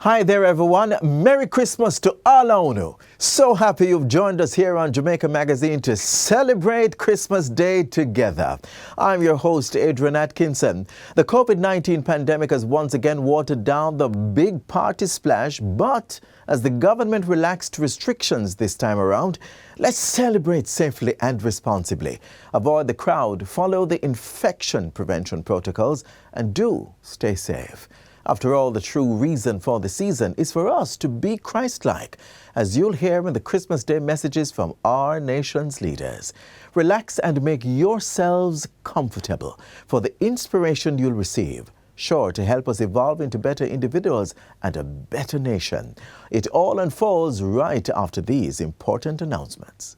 Hi there, everyone. Merry Christmas to Alaunu. So happy you've joined us here on Jamaica Magazine to celebrate Christmas Day together. I'm your host, Adrian Atkinson. The COVID-19 pandemic has once again watered down the big party splash, but as the government relaxed restrictions this time around, let's celebrate safely and responsibly. Avoid the crowd, follow the infection prevention protocols, and do stay safe. After all, the true reason for the season is for us to be Christ-like, as you'll hear in the Christmas Day messages from our nation's leaders. Relax and make yourselves comfortable for the inspiration you'll receive, sure to help us evolve into better individuals and a better nation. It all unfolds right after these important announcements.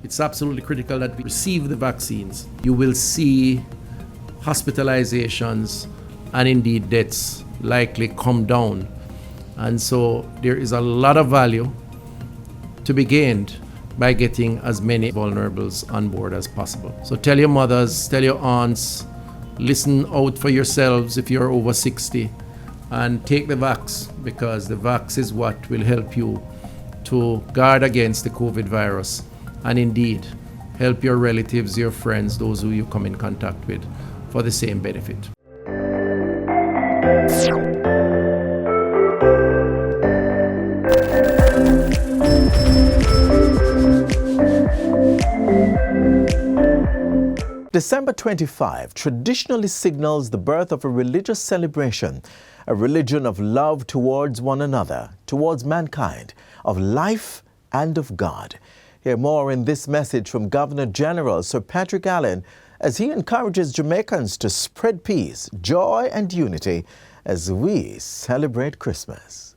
It's absolutely critical that we receive the vaccines. You will see hospitalizations and indeed deaths likely come down. And so there is a lot of value to be gained by getting as many vulnerables on board as possible. So tell your mothers, tell your aunts, listen out for yourselves if you're over 60, and take the vax, because the vax is what will help you to guard against the COVID virus and indeed help your relatives, your friends, those who you come in contact with for the same benefit. December 25 traditionally signals the birth of a religious celebration, a religion of love towards one another, towards mankind, of life and of God. Hear more in this message from Governor General Sir Patrick Allen as he encourages Jamaicans to spread peace, joy and unity as we celebrate Christmas.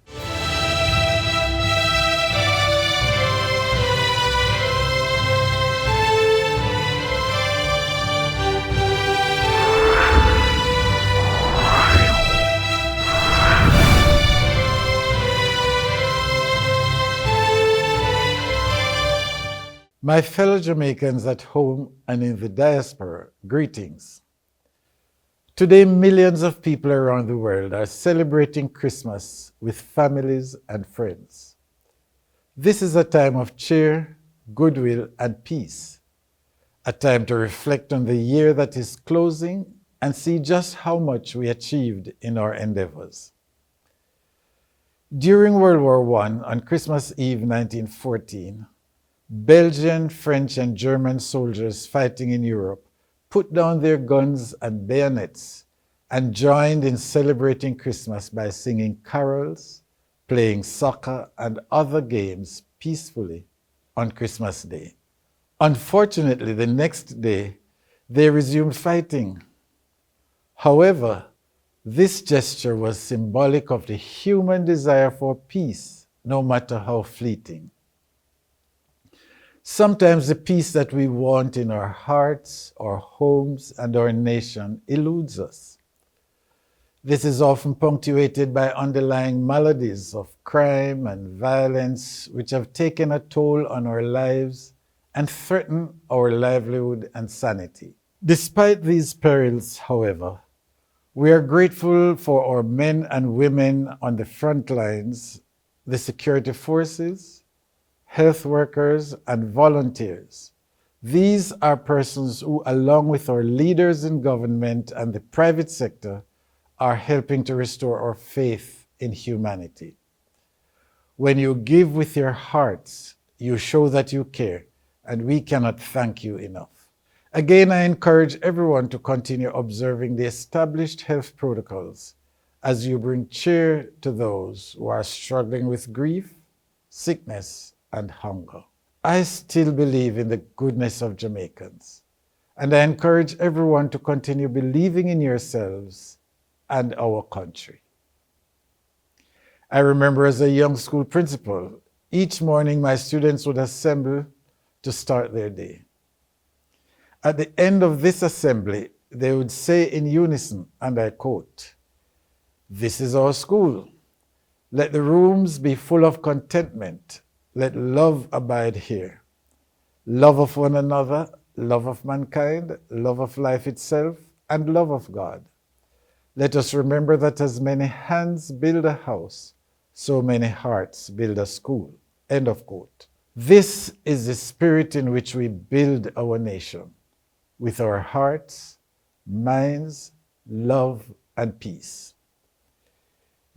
My fellow Jamaicans at home and in the diaspora, greetings. Today, millions of people around the world are celebrating Christmas with families and friends. This is a time of cheer, goodwill, and peace, a time to reflect on the year that is closing and see just how much we achieved in our endeavors. During World War I, on Christmas Eve 1914, Belgian, French, and German soldiers fighting in Europe put down their guns and bayonets and joined in celebrating Christmas by singing carols, playing soccer, and other games peacefully on Christmas Day. Unfortunately, the next day, they resumed fighting. However, this gesture was symbolic of the human desire for peace, no matter how fleeting. Sometimes the peace that we want in our hearts, our homes, and our nation eludes us. This is often punctuated by underlying maladies of crime and violence which have taken a toll on our lives and threaten our livelihood and sanity. Despite these perils, however, we are grateful for our men and women on the front lines, the security forces, health workers, and volunteers. These are persons who, along with our leaders in government and the private sector, are helping to restore our faith in humanity. When you give with your hearts, you show that you care, and we cannot thank you enough. Again, I encourage everyone to continue observing the established health protocols as you bring cheer to those who are struggling with grief, sickness, and hunger. I still believe in the goodness of Jamaicans, and I encourage everyone to continue believing in yourselves and our country. I remember as a young school principal, each morning my students would assemble to start their day. At the end of this assembly, they would say in unison, and I quote, "This is our school. Let the rooms be full of contentment. Let love abide here. Love of one another, love of mankind, love of life itself, and love of God. Let us remember that as many hands build a house, so many hearts build a school." End of quote. This is the spirit in which we build our nation, with our hearts, minds, love, and peace.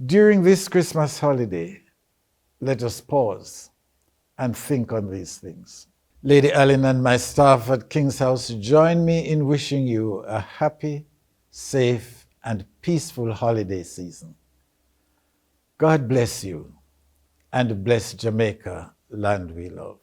During this Christmas holiday, let us pause and think on these things. Lady Allen and my staff at King's House join me in wishing you a happy, safe, and peaceful holiday season. God bless you, and bless Jamaica, land we love.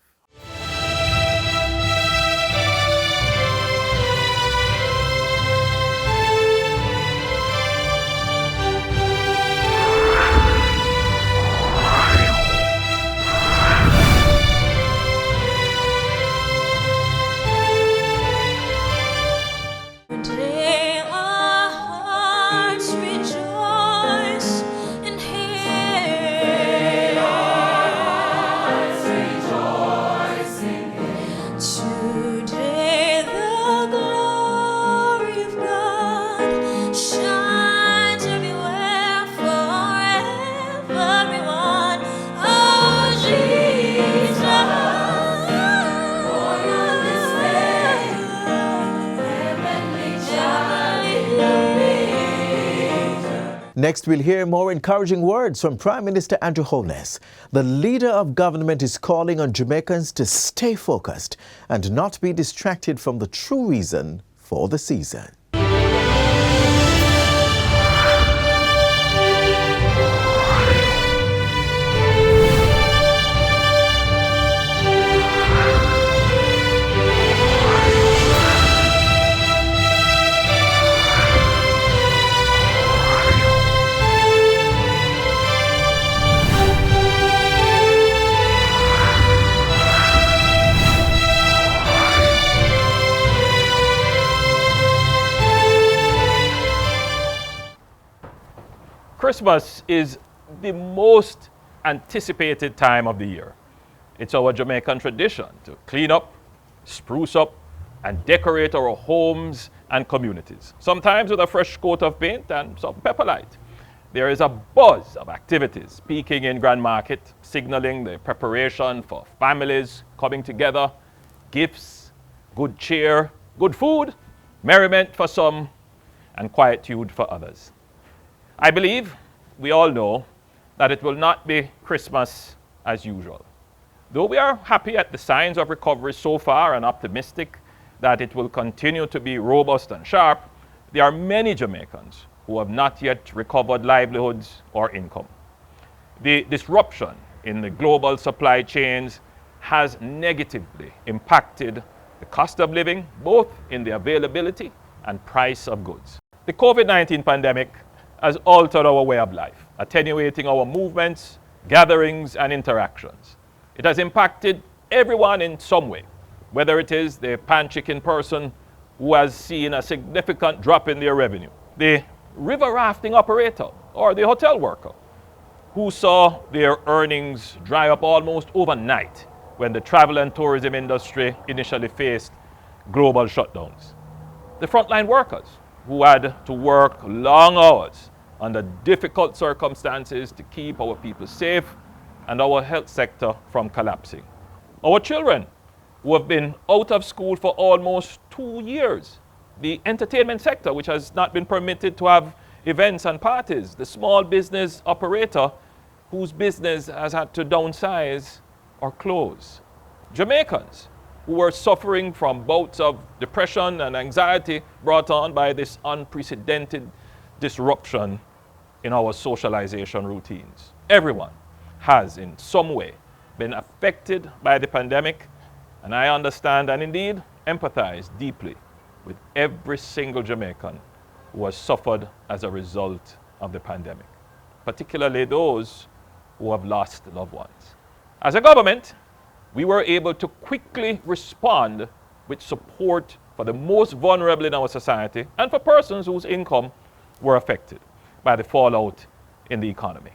Today our hearts rejoice in Him. Today the glory of God shines everywhere for everyone. Oh, Jesus, born on this day, heavenly child. Next, we'll hear more encouraging words from Prime Minister Andrew Holness. The leader of government is calling on Jamaicans to stay focused and not be distracted from the true reason for the season. Christmas is the most anticipated time of the year. It's our Jamaican tradition to clean up, spruce up, and decorate our homes and communities, sometimes with a fresh coat of paint and some pepperlight. There is a buzz of activities peaking in Grand Market, signaling the preparation for families coming together, gifts, good cheer, good food, merriment for some, and quietude for others. I believe we all know that it will not be Christmas as usual. Though we are happy at the signs of recovery so far and optimistic that it will continue to be robust and sharp, there are many Jamaicans who have not yet recovered livelihoods or income. The disruption in the global supply chains has negatively impacted the cost of living, both in the availability and price of goods. The COVID-19 pandemic has altered our way of life, attenuating our movements, gatherings, and interactions. It has impacted everyone in some way, whether it is the pan-chicken person who has seen a significant drop in their revenue, the river rafting operator, or the hotel worker who saw their earnings dry up almost overnight when the travel and tourism industry initially faced global shutdowns. The frontline workers who had to work long hours under difficult circumstances to keep our people safe and our health sector from collapsing. Our children who have been out of school for almost 2 years. The entertainment sector, which has not been permitted to have events and parties. The small business operator whose business has had to downsize or close. Jamaicans who were suffering from bouts of depression and anxiety brought on by this unprecedented disruption in our socialization routines. Everyone has in some way been affected by the pandemic, and I understand and indeed empathize deeply with every single Jamaican who has suffered as a result of the pandemic, particularly those who have lost loved ones. As a government, we were able to quickly respond with support for the most vulnerable in our society and for persons whose income were affected by the fallout in the economy.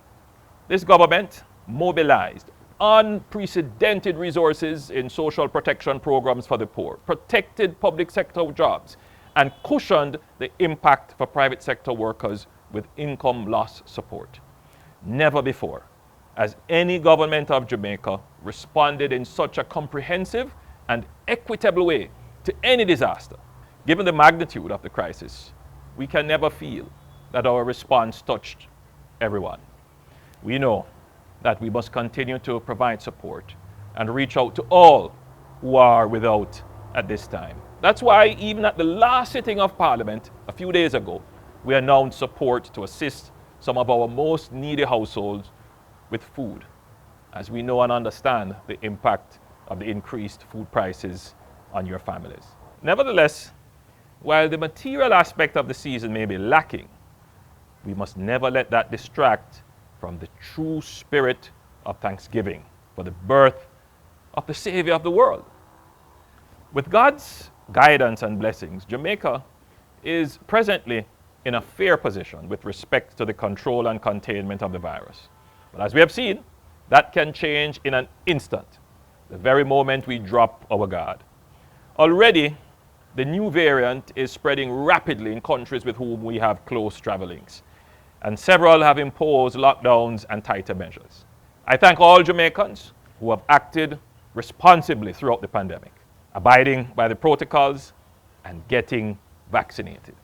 This government mobilized unprecedented resources in social protection programs for the poor, protected public sector jobs, and cushioned the impact for private sector workers with income loss support. Never before has any government of Jamaica responded in such a comprehensive and equitable way to any disaster. Given the magnitude of the crisis, we can never feel that our response touched everyone. We know that we must continue to provide support and reach out to all who are without at this time. That's why even at the last sitting of Parliament a few days ago, we announced support to assist some of our most needy households with food, as we know and understand the impact of the increased food prices on your families. Nevertheless, while the material aspect of the season may be lacking, we must never let that distract from the true spirit of thanksgiving for the birth of the Savior of the world. With God's guidance and blessings, Jamaica is presently in a fair position with respect to the control and containment of the virus. But as we have seen, that can change in an instant, the very moment we drop our guard. Already, the new variant is spreading rapidly in countries with whom we have close travel links, and several have imposed lockdowns and tighter measures. I thank all Jamaicans who have acted responsibly throughout the pandemic, abiding by the protocols and getting vaccinated.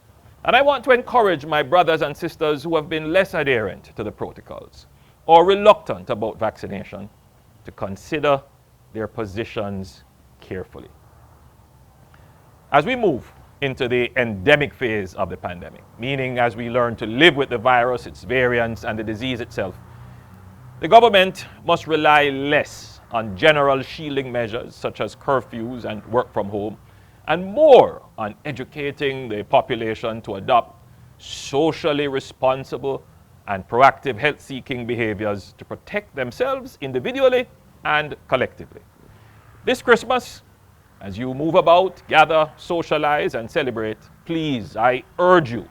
And I want to encourage my brothers and sisters who have been less adherent to the protocols or reluctant about vaccination to consider their positions carefully. As we move into the endemic phase of the pandemic, meaning as we learn to live with the virus, its variants, and the disease itself, the government must rely less on general shielding measures such as curfews and work from home, and more on educating the population to adopt socially responsible and proactive health-seeking behaviors to protect themselves individually and collectively. This Christmas, as you move about, gather, socialize, and celebrate, please, I urge you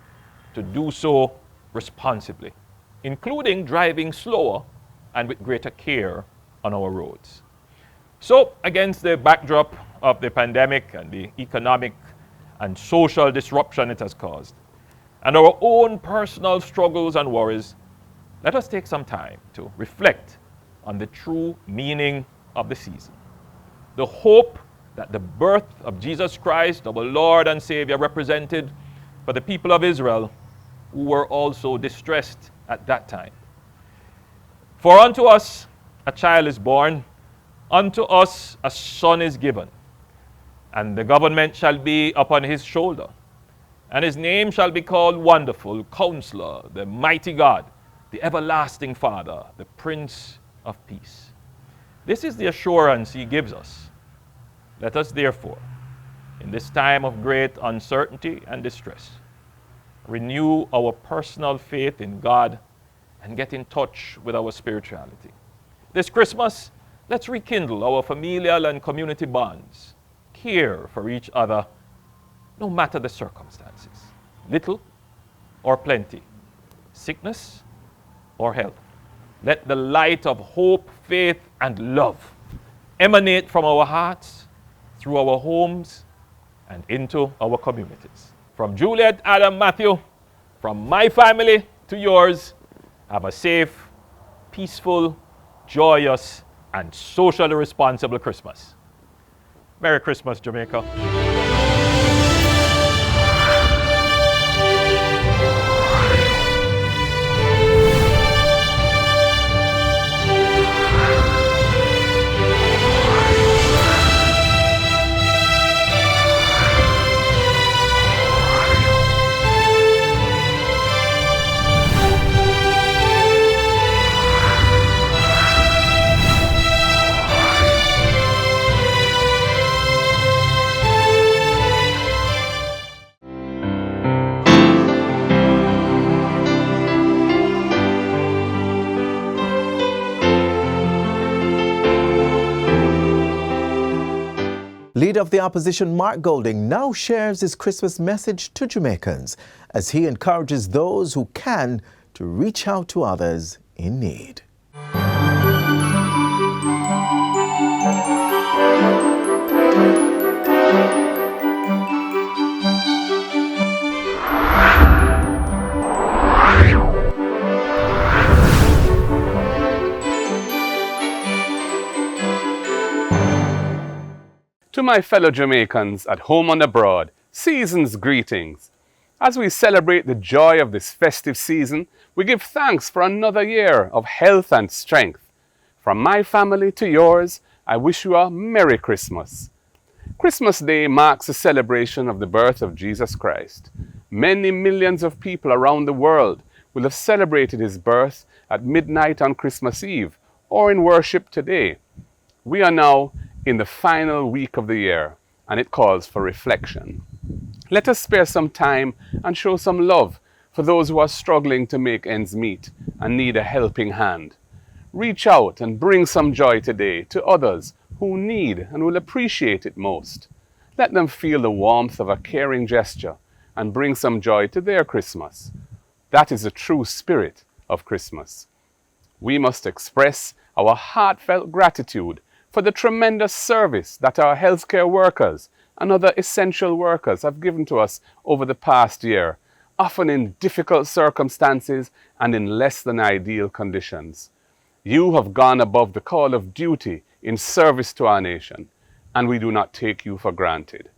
to do so responsibly, including driving slower and with greater care on our roads. So, against the backdrop of the pandemic and the economic and social disruption it has caused, and our own personal struggles and worries, let us take some time to reflect on the true meaning of the season. The hope that the birth of Jesus Christ, our Lord and Savior, represented for the people of Israel, who were also distressed at that time. For unto us a child is born, unto us a son is given, and the government shall be upon his shoulder, and his name shall be called Wonderful, Counselor, the Mighty God, the Everlasting Father, the Prince of Peace. This is the assurance he gives us. Let us therefore, in this time of great uncertainty and distress, renew our personal faith in God and get in touch with our spirituality. This Christmas, let's rekindle our familial and community bonds, care for each other, no matter the circumstances, little or plenty, sickness or health. Let the light of hope, faith, and love emanate from our hearts, through our homes, and into our communities. From Juliet, Adam, Matthew, from my family to yours, have a safe, peaceful, joyous, and socially responsible Christmas. Merry Christmas, Jamaica. Leader of the opposition Mark Golding now shares his Christmas message to Jamaicans as he encourages those who can to reach out to others in need. To my fellow Jamaicans at home and abroad, season's greetings. As we celebrate the joy of this festive season, we give thanks for another year of health and strength. From my family to yours, I wish you a Merry Christmas. Christmas Day marks the celebration of the birth of Jesus Christ. Many millions of people around the world will have celebrated his birth at midnight on Christmas Eve or in worship today. We are now in the final week of the year, and it calls for reflection. Let us spare some time and show some love for those who are struggling to make ends meet and need a helping hand. Reach out and bring some joy today to others who need and will appreciate it most. Let them feel the warmth of a caring gesture and bring some joy to their Christmas. That is the true spirit of Christmas. We must express our heartfelt gratitude for the tremendous service that our healthcare workers and other essential workers have given to us over the past year, often in difficult circumstances and in less than ideal conditions. You have gone above the call of duty in service to our nation, and we do not take you for granted.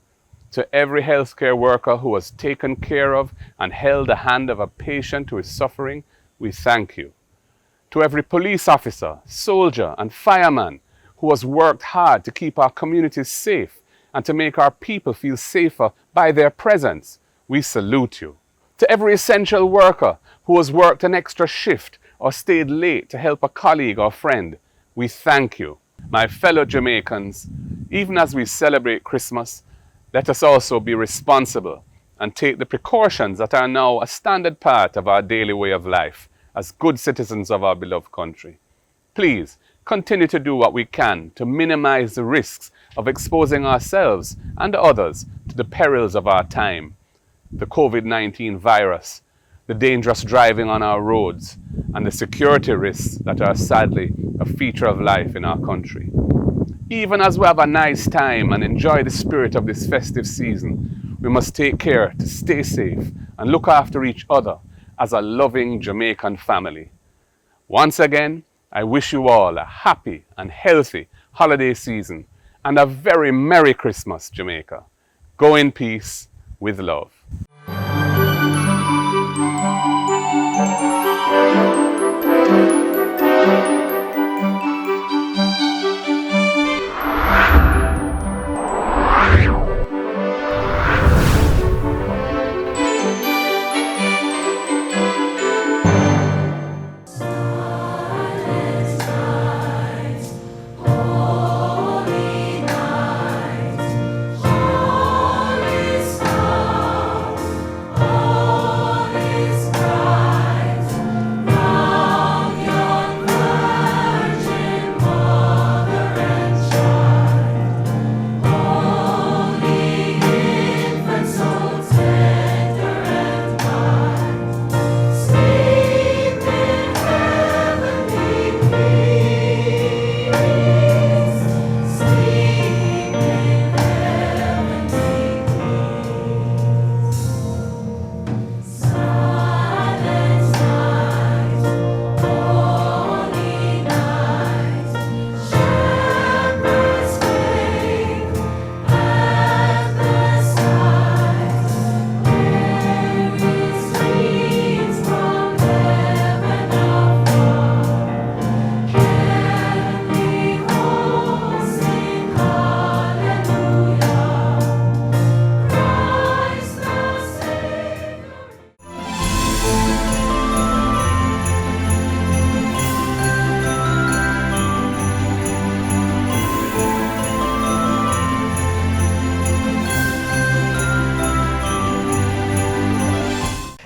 To every healthcare worker who has taken care of and held the hand of a patient who is suffering, we thank you. To every police officer, soldier, and fireman who has worked hard to keep our communities safe and to make our people feel safer by their presence, we salute you. To every essential worker who has worked an extra shift or stayed late to help a colleague or friend, we thank you. My fellow Jamaicans, even as we celebrate Christmas, let us also be responsible and take the precautions that are now a standard part of our daily way of life as good citizens of our beloved country. Please, continue to do what we can to minimize the risks of exposing ourselves and others to the perils of our time, the COVID-19 virus, the dangerous driving on our roads, and the security risks that are sadly a feature of life in our country. Even as we have a nice time and enjoy the spirit of this festive season, we must take care to stay safe and look after each other as a loving Jamaican family. Once again, I wish you all a happy and healthy holiday season and a very Merry Christmas, Jamaica. Go in peace with love.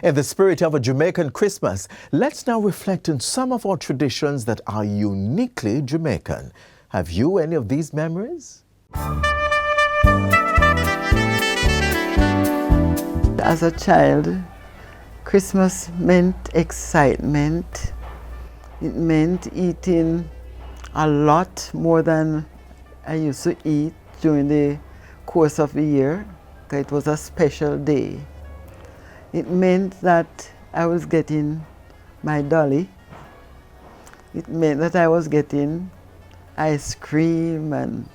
In the spirit of a Jamaican Christmas, let's now reflect on some of our traditions that are uniquely Jamaican. Have you any of these memories? As a child, Christmas meant excitement. It meant eating a lot more than I used to eat during the course of the year, because it was a special day. It meant that I was getting my dolly. It meant that I was getting ice cream and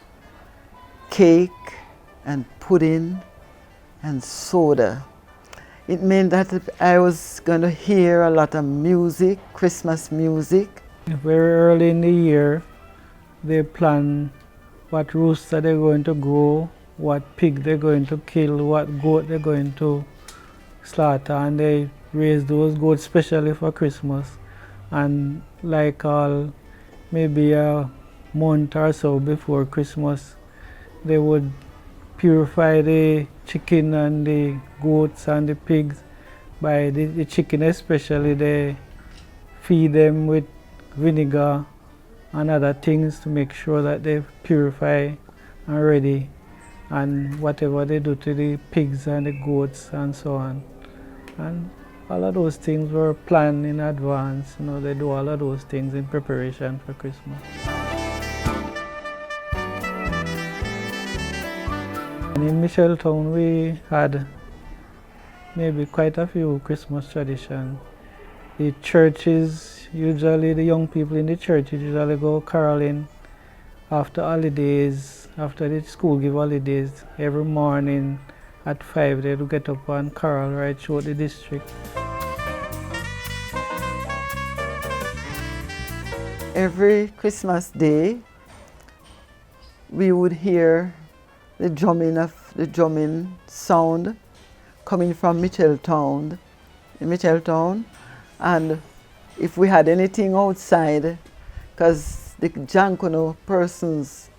cake and pudding and soda. It meant that I was going to hear a lot of music, Christmas music. Very early in the year, they plan what rooster they're going to grow, what pig they're going to kill, what goat they're going to slaughter, and they raise those goats specially for Christmas. And like maybe a month or so before Christmas, they would purify the chicken and the goats and the pigs. By the chicken especially, they feed them with vinegar and other things to make sure that they purify and ready, and whatever they do to the pigs and the goats and so on. And all of those things were planned in advance. You know, they do all of those things in preparation for Christmas. And in Micheltown, we had maybe quite a few Christmas traditions. The churches, usually the young people in the churches usually go caroling after holidays, after the school give holidays. Every morning at 5 they would get up and carol right through the district. Every Christmas day, we would hear the drumming sound coming from Micheltown, and if we had anything outside, because the Jankono persons,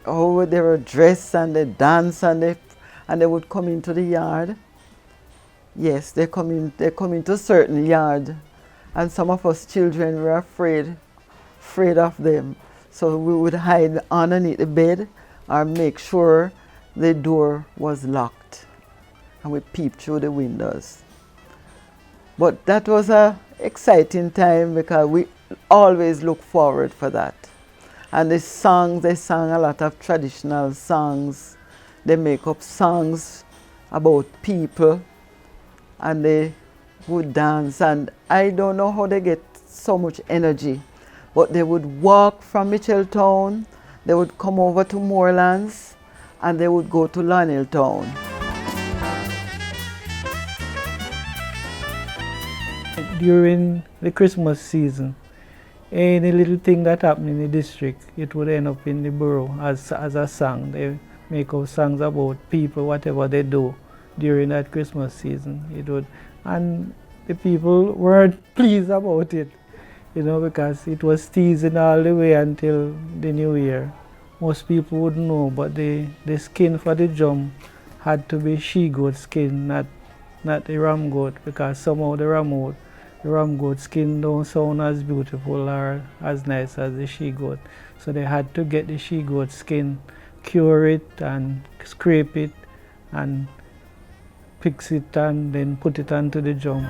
how they were dressed and they dance and they would come into the yard. Yes, they come into a certain yard, and some of us children were afraid of them. So we would hide underneath the bed or make sure the door was locked, and we peeped through the windows. But that was an exciting time because we always look forward for that. And they sang a lot of traditional songs. They make up songs about people, and they would dance. And I don't know how they get so much energy, but they would walk from Micheltown, they would come over to Moorlands, and they would go to Lioneltown. During the Christmas season, any little thing that happened in the district, it would end up in the borough as a song. They make up songs about people, whatever they do during that Christmas season. It would, and the people weren't pleased about it, you know, because it was teasing all the way until the new year. Most people wouldn't know, but the skin for the drum had to be she-goat skin, not the ram goat, because somehow the ram goat skin don't sound as beautiful or as nice as the she-goat. So they had to get the she-goat skin, cure it and scrape it and fix it and then put it onto the drum.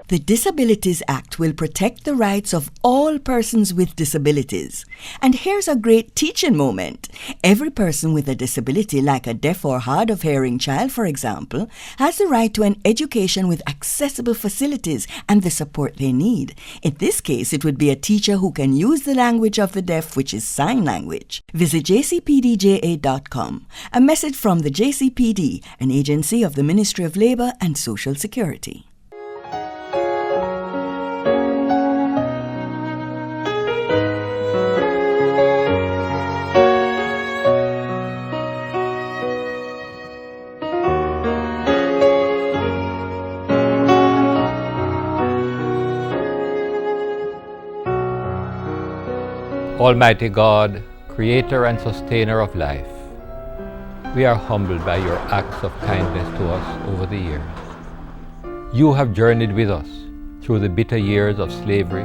The Disabilities Act will protect the rights of all persons with disabilities. And here's a great teaching moment. Every person with a disability, like a deaf or hard of hearing child, for example, has the right to an education with accessible facilities and the support they need. In this case, it would be a teacher who can use the language of the deaf, which is sign language. Visit jcpdja.com. A message from the JCPD, an agency of the Ministry of Labour and Social Security. Almighty God, creator and sustainer of life, we are humbled by your acts of kindness to us over the years. You have journeyed with us through the bitter years of slavery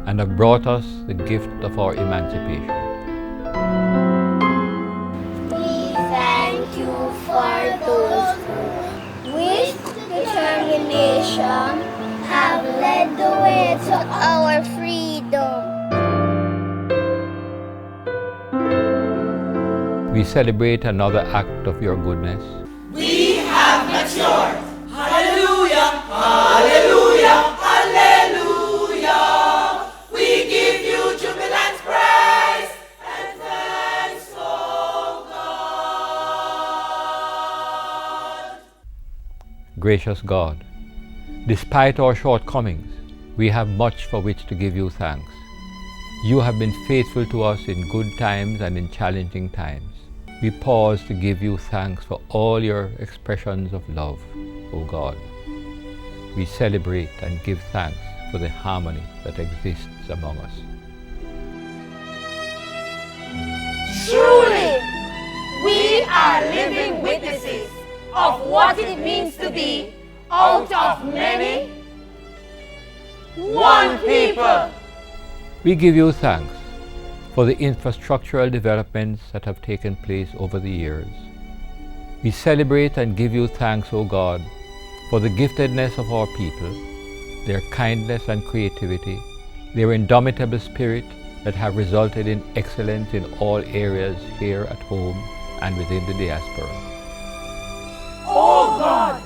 and have brought us the gift of our emancipation. We thank you for those who, with determination, have led the way to our freedom. We celebrate another act of your goodness. We have matured. Hallelujah, hallelujah, hallelujah. We give you jubilant praise and thanks, oh God. Gracious God, despite our shortcomings, we have much for which to give you thanks. You have been faithful to us in good times and in challenging times. We pause to give you thanks for all your expressions of love, O God. We celebrate and give thanks for the harmony that exists among us. Truly, we are living witnesses of what it means to be out of many, one people. We give you thanks for the infrastructural developments that have taken place over the years. We celebrate and give you thanks, O God, for the giftedness of our people, their kindness and creativity, their indomitable spirit that have resulted in excellence in all areas here at home and within the diaspora. Oh God,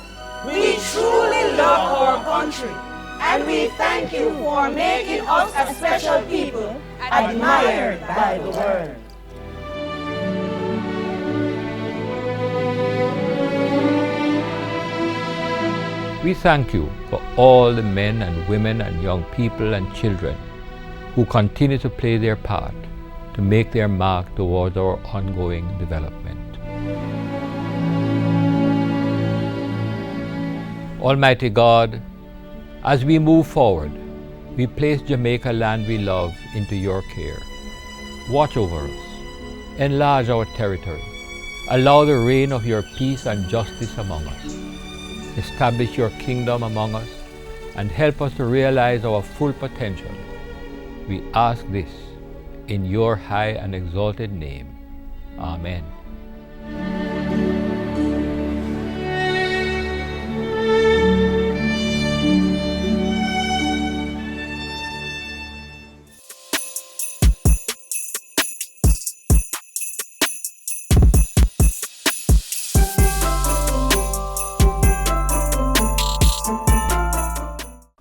we truly love our country, and we thank you for making us a special people, admired by the world. We thank you for all the men and women and young people and children who continue to play their part to make their mark towards our ongoing development. Almighty God, as we move forward, we place Jamaica land we love into your care. Watch over us, enlarge our territory, allow the reign of your peace and justice among us. Establish your kingdom among us and help us to realize our full potential. We ask this in your high and exalted name. Amen.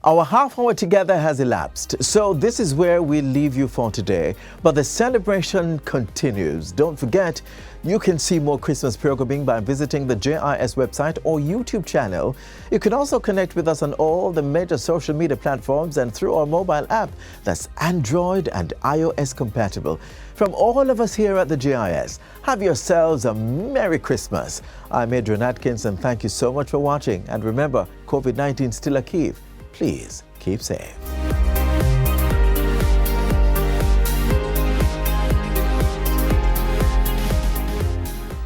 Our half hour together has elapsed, so this is where we leave you for today. But the celebration continues. Don't forget, you can see more Christmas programming by visiting the JIS website or YouTube channel. You can also connect with us on all the major social media platforms and through our mobile app that's Android and iOS compatible. From all of us here at the JIS, have yourselves a Merry Christmas. I'm Adrian Atkins, and thank you so much for watching. And remember, COVID-19 is still a key. Please keep safe.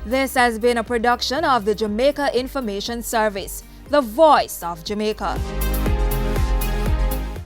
This has been a production of the Jamaica Information Service, the voice of Jamaica.